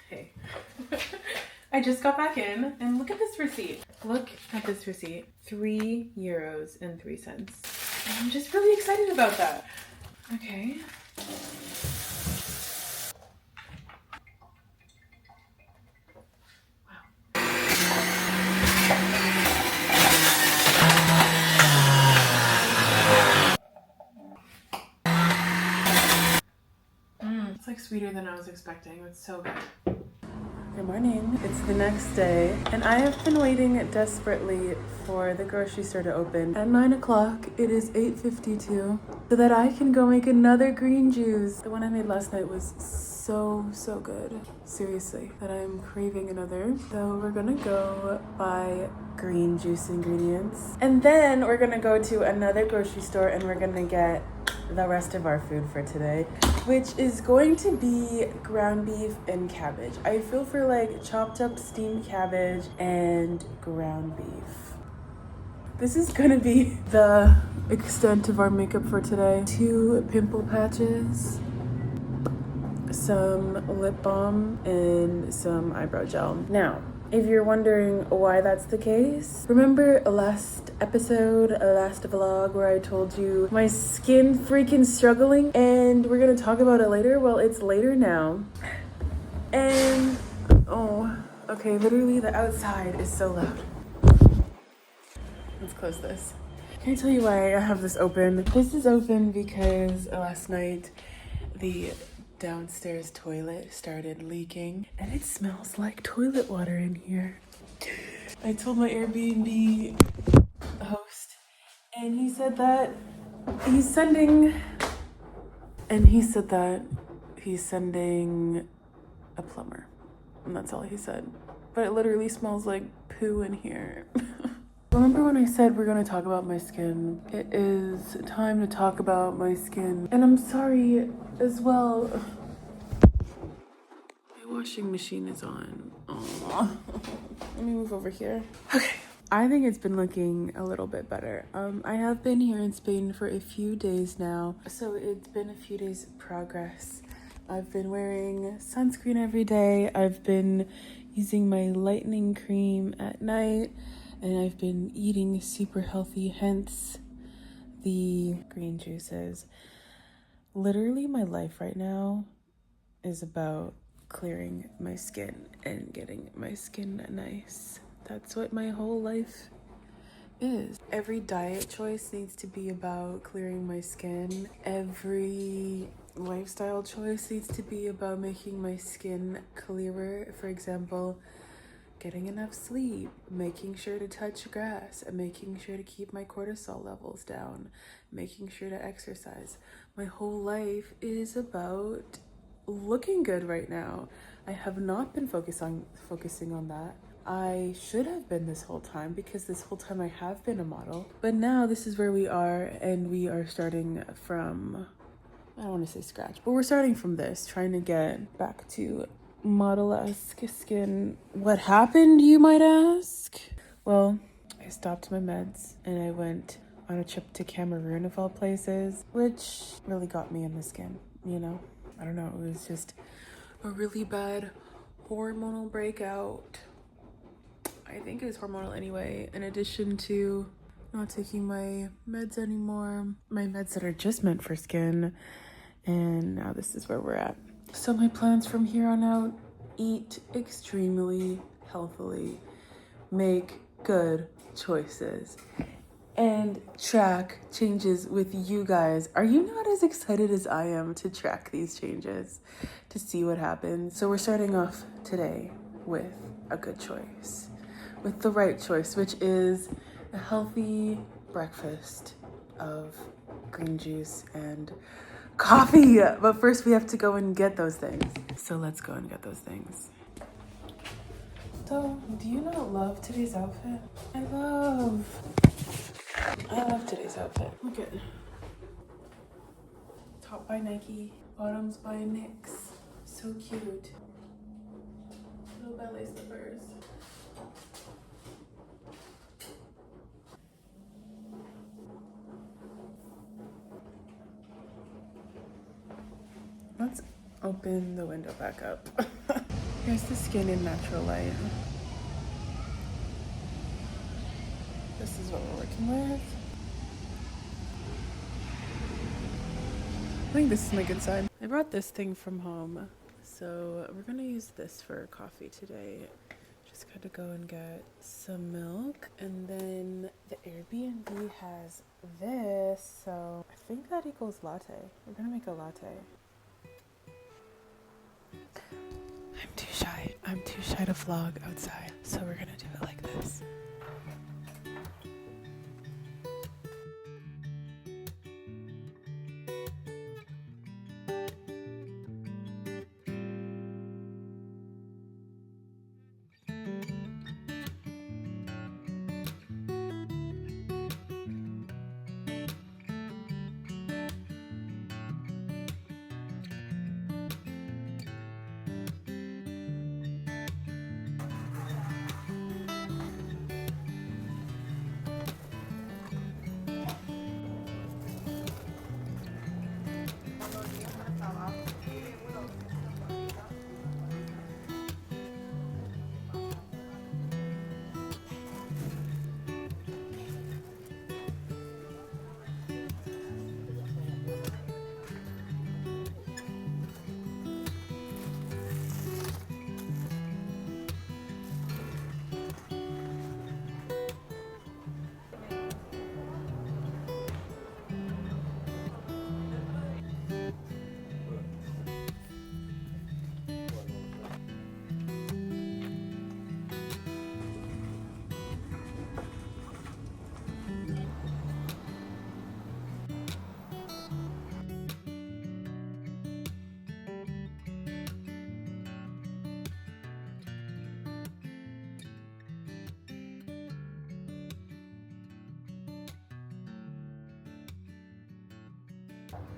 Hey. I just got back in and look at this receipt. Look at this receipt. €3.03. And I'm just really excited about that. Okay. It's like sweeter than I was expecting. It's so good. Good morning. It's the next day, and I have been waiting desperately for the grocery store to open. At 9 o'clock, it is 8:52, so that I can go make another green juice. The one I made last night was so good. Seriously, that I'm craving another. So we're gonna go buy green juice ingredients, and then we're gonna go to another grocery store and we're gonna get the rest of our food for today, which is going to be ground beef and cabbage. I feel for like chopped up steamed cabbage and ground beef. This is gonna be the extent of our makeup for today. 2 pimple patches, some lip balm, and some eyebrow gel. Now, if you're wondering why that's the case, remember last episode, last vlog where I told you my skin freaking struggling and we're gonna talk about it later? Well, it's later now. And, oh, okay, literally the outside is so loud. Let's close this. Can I tell you why I have this open? This is open because last night the downstairs toilet started leaking and it smells like toilet water in here. I told my Airbnb host and he said that he's sending a plumber, and that's all he said. But it literally smells like poo in here. Remember when I said we're gonna talk about my skin? It is time to talk about my skin. And I'm sorry as well. My washing machine is on. Aww. Let me move over here. Okay. I think it's been looking a little bit better. I have been here in Spain for a few days now, so it's been a few days of progress. I've been wearing sunscreen every day. I've been using my lightening cream at night. And I've been eating super healthy, hence the green juices. Literally, my life right now is about clearing my skin and getting my skin nice. That's what my whole life is. Every diet choice needs to be about clearing my skin. Every lifestyle choice needs to be about making my skin clearer. For example, getting enough sleep, making sure to touch grass, and making sure to keep my cortisol levels down, making sure to exercise. My whole life is about looking good right now. I have not been focusing on that. I should have been this whole time, because this whole time I have been a model. But now this is where we are, and we are starting from, I don't want to say scratch, but we're starting from this, trying to get back to model-esque skin. What happened, you might ask? Well, I stopped my meds and I went on a trip to Cameroon, of all places, which really got me in the skin, you know? I don't know, it was just a really bad hormonal breakout. I think it was hormonal anyway, in addition to not taking my meds anymore, my meds that are just meant for skin, and now this is where we're at. So my plans from here on out: eat extremely healthily, make good choices, and track changes with you guys. Are you not as excited as I am to track these changes, to see what happens? So we're starting off today with a good choice, with the right choice, which is a healthy breakfast of green juice and coffee. But first we have to go and get those things. So let's go and get those things. So, do you not love today's outfit? I love today's outfit. Look at top by Nike, bottoms by NYX. So cute. Little ballet slippers. Let's open the window back up. Here's the skin in natural light. This is what we're working with. I think this is my good side. I brought this thing from home, so we're gonna use this for coffee today. Just gotta go and get some milk, and then the Airbnb has this, so I think that equals latte. We're gonna make a latte. I'm too shy to vlog outside, so we're gonna do it like this.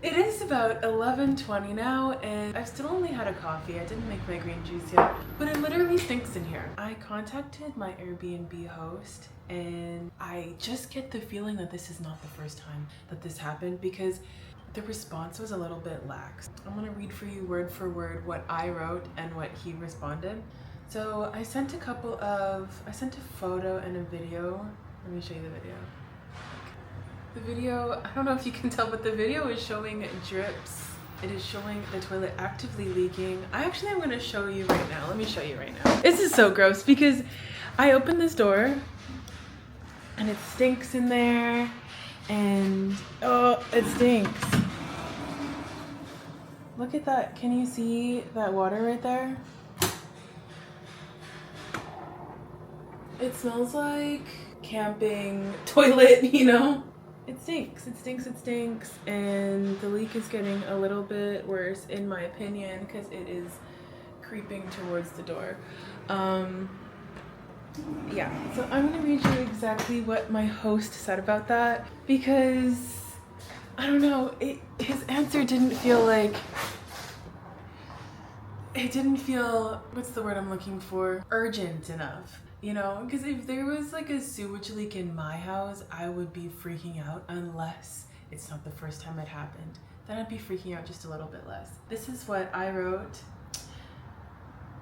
It is about 11:20 now, and I've still only had a coffee. I didn't make my green juice yet, but it literally stinks in here. I contacted my Airbnb host, and I just get the feeling that this is not the first time that this happened, because the response was a little bit lax. I'm gonna read for you word for word what I wrote and what he responded. So I sent a photo and a video. Let me show you the video. The video, I don't know if you can tell, but the video is showing drips. It is showing the toilet actively leaking. I'm gonna show you right now. Let me show you right now. This is so gross because I opened this door and it stinks in there, and oh, it stinks. Look at that. Can you see that water right there? It smells like camping toilet, you know? It stinks, it stinks, it stinks, and the leak is getting a little bit worse in my opinion because it is creeping towards the door. Yeah, so I'm gonna read you exactly what my host said about that, because I don't know, his answer didn't feel like, what's the word I'm looking for? Urgent enough. You know, because if there was like a sewage leak in my house, I would be freaking out, unless it's not the first time it happened. Then I'd be freaking out just a little bit less. This is what I wrote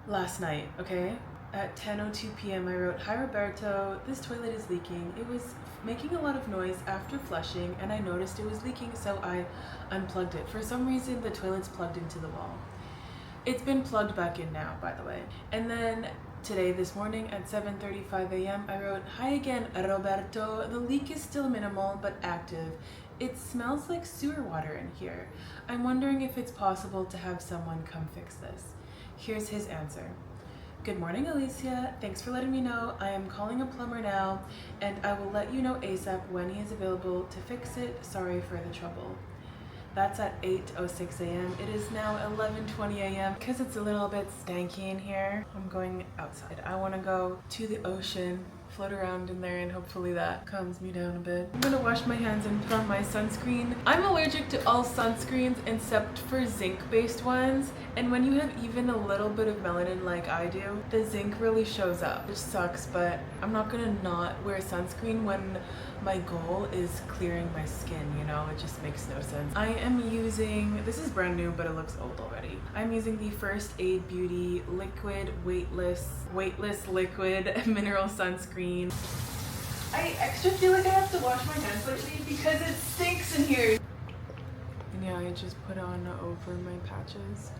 last night, okay? At 10:02 p.m. I wrote, "Hi Roberto, this toilet is leaking. It was making a lot of noise after flushing and I noticed it was leaking, so I unplugged it. For some reason, the toilet's plugged into the wall. It's been plugged back in now, by the way." And then today, this morning at 7:35 a.m. I wrote, "Hi again, Roberto. The leak is still minimal but active. It smells like sewer water in here. I'm wondering if it's possible to have someone come fix this." Here's his answer. "Good morning, Alicia. Thanks for letting me know. I am calling a plumber now, and I will let you know ASAP when he is available to fix it. Sorry for the trouble." That's at 8:06 a.m. It is now 11:20 a.m. Because it's a little bit stanky in here, I'm going outside. I want to go to the ocean float around in there and hopefully that calms me down a bit. I'm gonna wash my hands and put on my sunscreen. I'm allergic to all sunscreens except for zinc-based ones, and when you have even a little bit of melanin like I do, the zinc really shows up, which sucks, but I'm not gonna not wear sunscreen when my goal is clearing my skin, you know? It just makes no sense. I am using, this is brand new, but it looks old already. I'm using the First Aid Beauty Liquid Weightless Liquid Mineral Sunscreen. I extra feel like I have to wash my hands lately because it stinks in here. And yeah, I just put on over my patches.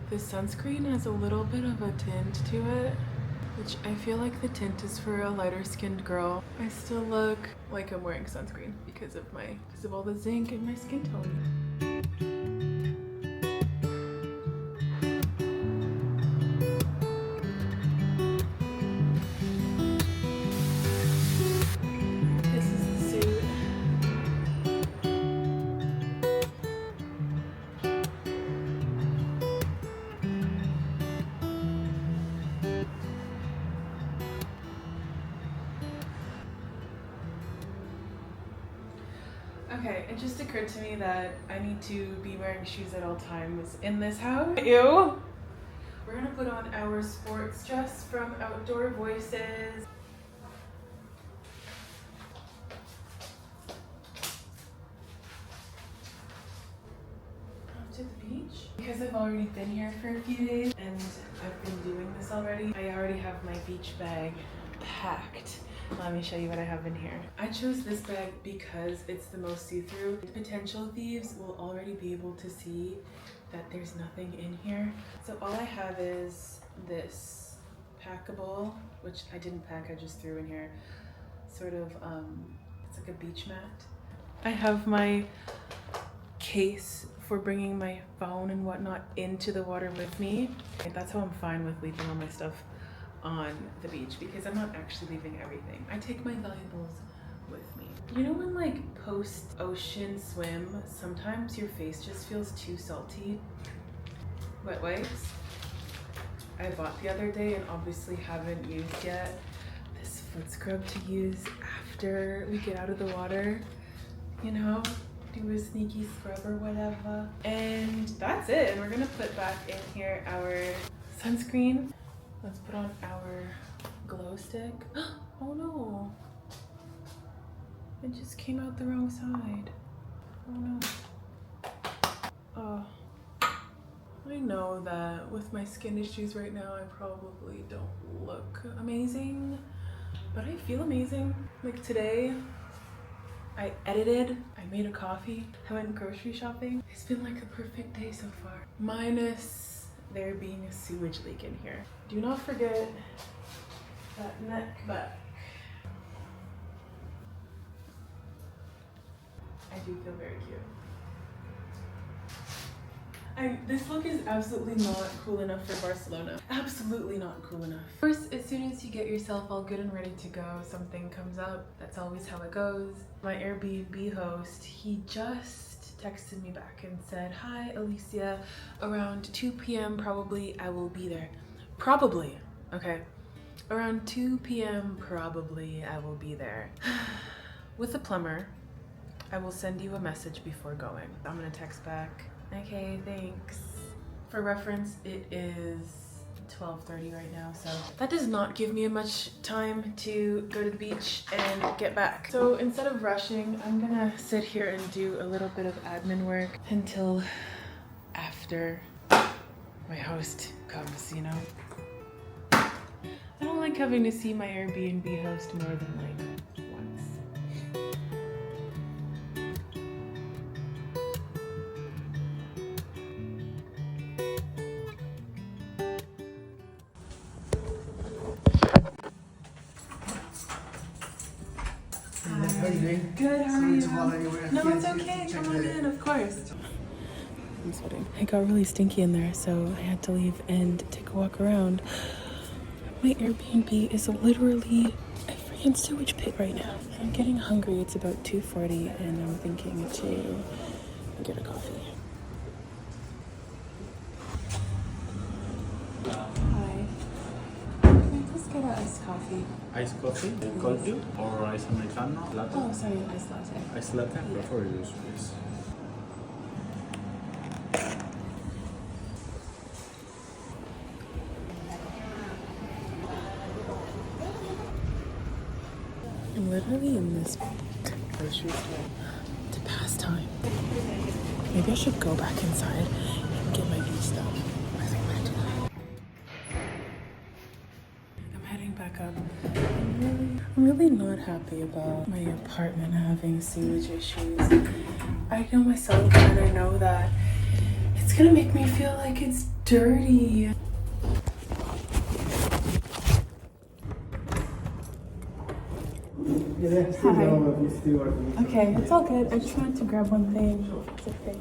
This sunscreen has a little bit of a tint to it, which I feel like the tint is for a lighter skinned girl. I still look like I'm wearing sunscreen because of all the zinc in my skin tone. This is the suit. Okay, it just occurred to me that I need to be wearing shoes at all times in this house. Ew! We're gonna put on our sports dress from Outdoor Voices. Off to the beach. Because I've already been here for a few days and I've been doing this already, I already have my beach bag packed. Let me show you what I have in here. I chose this bag because it's the most see-through. Potential thieves will already be able to see that there's nothing in here. So all I have is this packable, which I didn't pack, I just threw in here. Sort of, it's like a beach mat. I have my case for bringing my phone and whatnot into the water with me. That's how I'm fine with leaving all my stuff on the beach because I'm not actually leaving everything. I take my valuables with me. You know when like post-ocean swim, sometimes your face just feels too salty? Wet wipes. I bought the other day and obviously haven't used yet. This foot scrub to use after we get out of the water, you know? Do a sneaky scrub or whatever. And that's it. And we're gonna put back in here our sunscreen. Let's put on our glow stick. Oh no. It just came out the wrong side. Oh no. Oh. I know that with my skin issues right now, I probably don't look amazing, but I feel amazing. Like today, I edited, I made a coffee, I went grocery shopping. It's been like a perfect day so far. Minus there being a sewage leak in here. Do not forget that neck back. I do feel very cute. This look is absolutely not cool enough for Barcelona. Absolutely not cool enough. Of course, as soon as you get yourself all good and ready to go, something comes up. That's always how it goes. My Airbnb host, he just texted me back and said, "Hi, Alicia, around 2 p.m. probably I will be there." Probably, okay. Around 2 p.m. probably I will be there. With a plumber, I will send you a message before going. I'm gonna text back. Okay, thanks. For reference, it is 12:30 right now, so that does not give me much time to go to the beach and get back. So instead of rushing, I'm gonna sit here and do a little bit of admin work until after my host comes, you know? I don't like having to see my Airbnb host more than like once. How are you doing? Good, how are Sorry you? to bother you. No, it's okay. Come on in, of course. I'm sweating. It got really stinky in there, so I had to leave and take a walk around. My Airbnb is literally a freaking sewage pit right now. I'm getting hungry. It's about 2:40, and I'm thinking to get a coffee. Hi. Can I just get an iced coffee. Iced coffee, cold brew, or ice americano, latte? Oh, sorry, an iced latte. Iced latte, prefer yours, please. I'm literally in this grocery store to pass time. Maybe I should go back inside and get my beach stuff. I think I'm gonna do that. I'm heading back up. I'm really not happy about my apartment having sewage issues. I know myself and I know that it's gonna make me feel like it's dirty. Hi. Okay, it's all good. I just wanted to grab one thing. It's okay.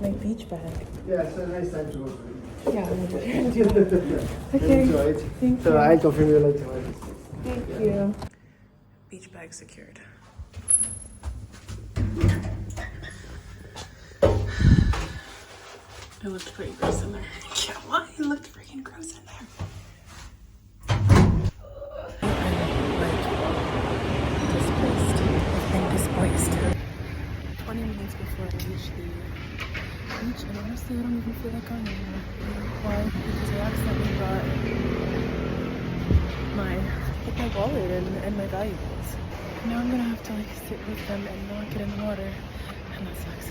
My beach bag. Yeah, it's a nice time to go. Yeah, I'm gonna do that. Okay. Enjoy it. Thank So you. I'll confirm you later. Thank you. Beach bag secured. It looked pretty gross in there. Yeah, why? It looked freaking gross in there. Displaced. I've been displaced. 20 minutes before I reach the beach, and honestly, I don't even feel like going anywhere. Why? Because I accidentally put my wallet and my valuables. Now I'm gonna have to like sit with them and not get in the water, and that sucks.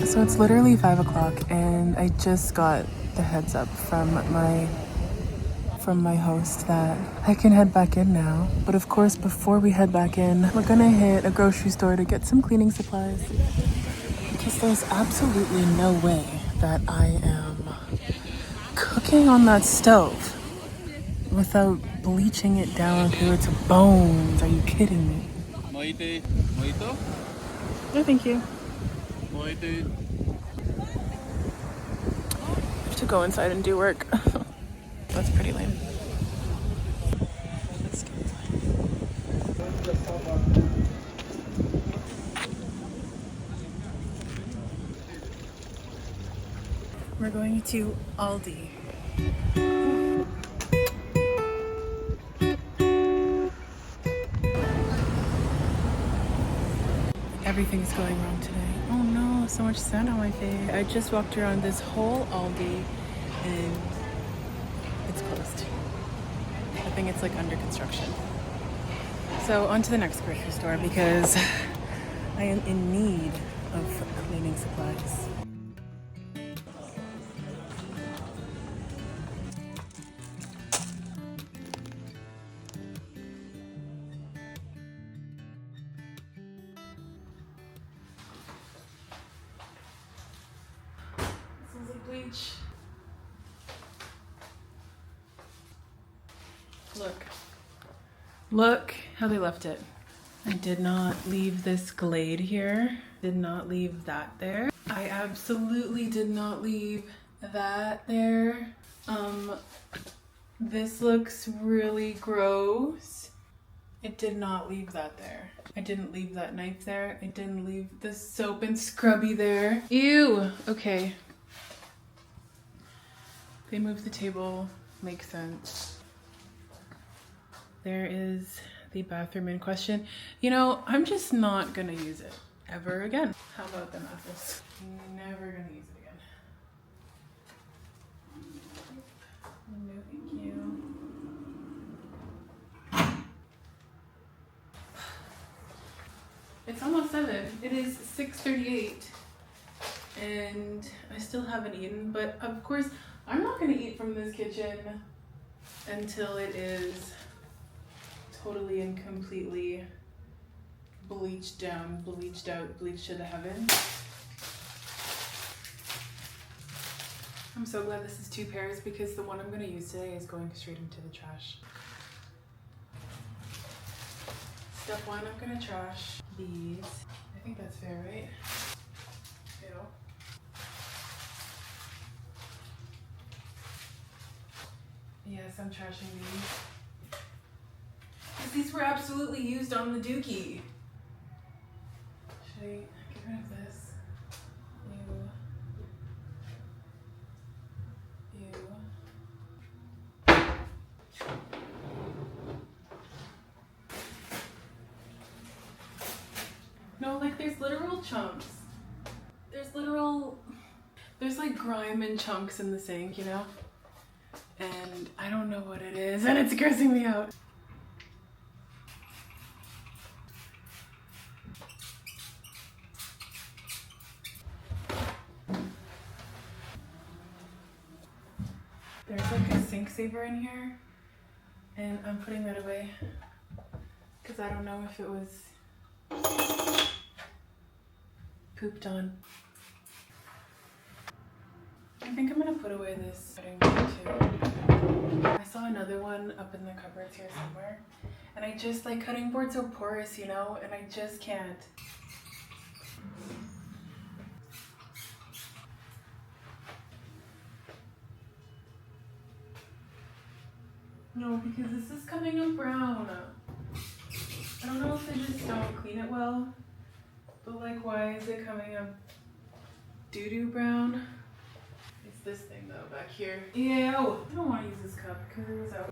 So it's literally 5 o'clock and I just got the heads up from my host that I can head back in now. But of course, before we head back in, we're gonna hit a grocery store to get some cleaning supplies because there's absolutely no way that I am cooking on that stove without bleaching it down to its bones. Are you kidding me? Mojito? No, thank you. Mojito. I have to go inside and do work. That's pretty lame. Let's go inside. We're going to Aldi. Everything's going wrong today. Oh no, so much sand on my face. I just walked around this whole Aldi and it's closed. I think it's like under construction. So on to the next grocery store because I am in need of cleaning supplies. Smells like bleach. Look how they left it. I did not leave this Glade here. Did not leave that there. I absolutely did not leave that there. This looks really gross. I did not leave that there. I didn't leave that knife there. I didn't leave the soap and scrubby there. Ew, okay. They moved the table, makes sense. There is the bathroom in question. You know, I'm just not gonna use it ever again. How about the mattress? Never gonna use it again. No, thank you. It's almost 7. It is 6:38 and I still haven't eaten, but of course I'm not gonna eat from this kitchen until it is totally and completely bleached down, bleached out, bleached to the heavens. I'm so glad this is 2 pairs because the one I'm gonna use today is going straight into the trash. Step 1, I'm gonna trash these. I think that's fair, right? Ew. Yes, I'm trashing these. Because these were absolutely used on the dookie. Should I get rid of this? Ew. Ew. No, like there's literal chunks. There's like grime and chunks in the sink, you know? And I don't know what it is and it's grossing me out. There's like a sink saver in here and I'm putting that away because I don't know if it was pooped on. I think I'm gonna put away this cutting board too. I saw another one up in the cupboards here somewhere and I just like cutting boards are porous, you know, and I just can't. No, because this is coming up brown. I don't know if they just don't clean it well, but like why is it coming up doo-doo brown? It's this thing though back here. Ew! I don't want to use this cup because it was out.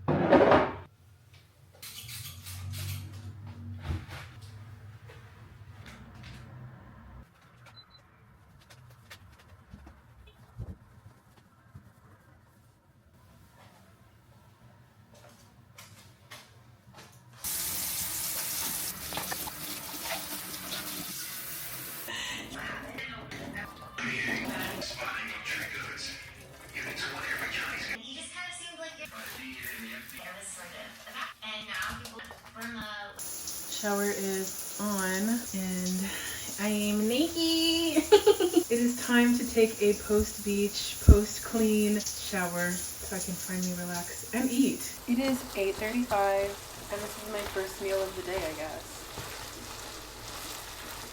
Shower is on and I am naked. It is time to take a post-beach, post-clean shower so I can finally relax and eat. It is 8:35 and this is my first meal of the day, I guess.